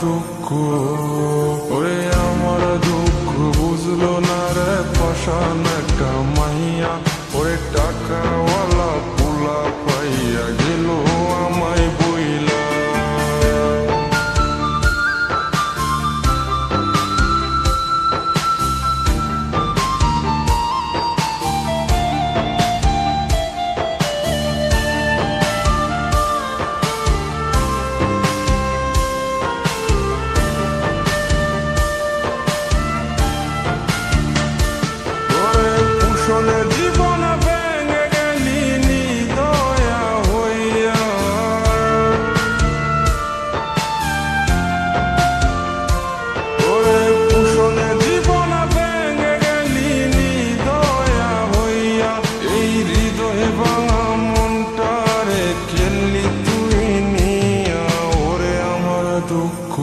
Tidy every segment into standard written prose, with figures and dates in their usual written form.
দুঃখ, ওরে আমার দুঃখ বুঝলো না রে পাষাণ একটা মাইয়া, ওরে টাকাওয়ালা পোলা পাইয়া গেল আমায় বইলা। জীবন ভেঙে গেলি নিদয়া হইয়া, ওরে পুষণে জীবন ভেঙে গেলি নিদয়া হইয়া, এই হৃদয় ভাঙা মনটারে খেললি তুই নিয়া। ওরে আমার দুঃখ,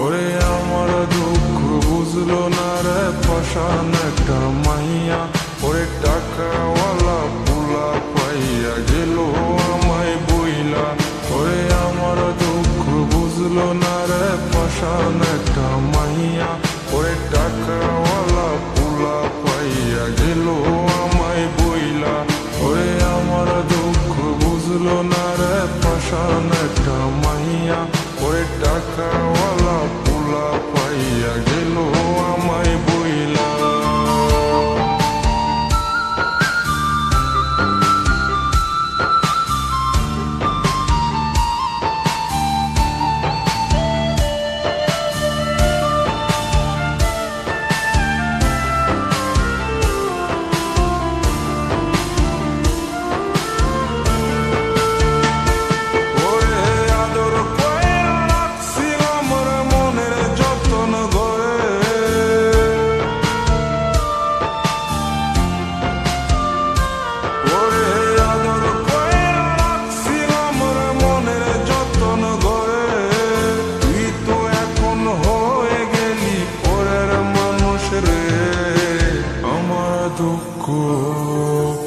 ওরে আমার দুঃখ বুঝলো না রে পাষাণ একটা মাইয়া, ওরে টাকাওয়ালা পোলা পাইয়া গেল আমায় বইলা। ওরে আমার দুঃখ বুঝলো না রে পাষাণ একটা মাইয়া, ওরে টাকাওয়ালা পোলা পাইয়া গেল আমায় বইলা। ওরে আমার দুঃখ বুঝলো না রে পাষাণ একটা মাইয়া, ওরে টাকাওয়ালা পোলা পাইয়া গেল আমায় বইলা।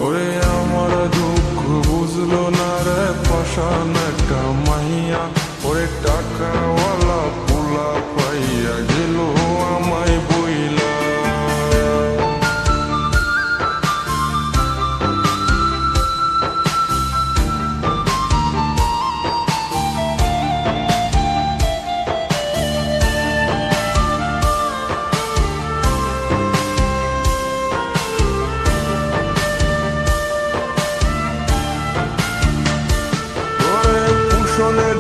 ওরে আমার দুঃখ বুঝলো না রে পাষাণ একটা মাইয়া, ওরে টাকাওয়ালা পোলা পাইয়া গেল আমায় বইলা।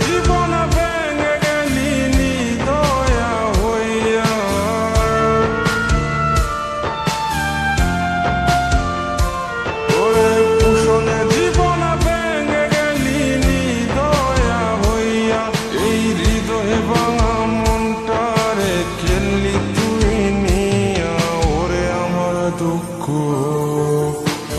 জীবন ভেঙে গেলি নিদয়া হইয়া, ওরে পুষণে জীবন ভেঙে গেলি নিদয়া হইয়া, এই হৃদয় ভাঙা মনটারে খেললি তুই নিয়া। ওরে আমার দুঃখ,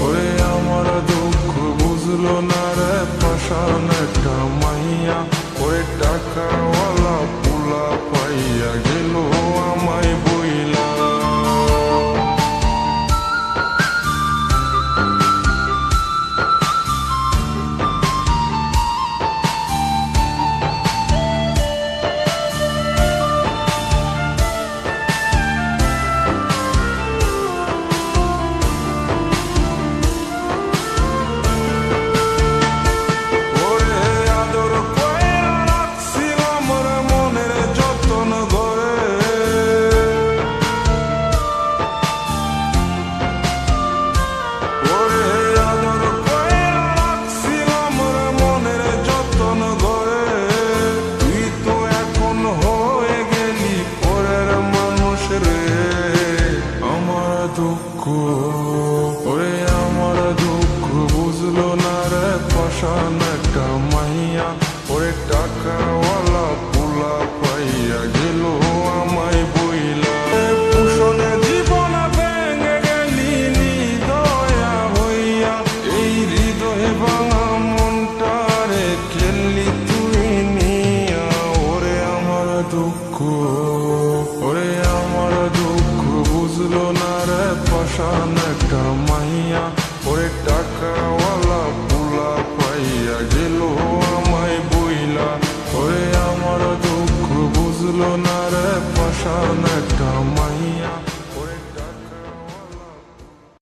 ওরে আমার দুঃখ বুঝলো না রে পাষাণ একটা মাইয়া, ওরে টাকাওয়ালা পোলা পাইয়া গেল আমায় বইলা। ওরে আমার দুঃখ বুঝলো না রে পাষাণ একটা মাইয়া, ওরে টাকাওয়ালা পোলা পাইয়া গেল আমায় বইলা। পুষণে জীবন ভেঙে গেলি নিদয়া হইয়া, এই হৃদয় ভাঙা মনটারে খেললি তুই নিয়া। ওরে আমার দুঃখ, ওরে আমার দুঃখ বুঝলো না রে পাষাণ একটা মাইয়া, ওরে টাকাওয়ালা পোলা পাইয়া গেল আমায় বইলা। ওরে আমার দুঃখ বুঝলো না রে পাষাণ একটা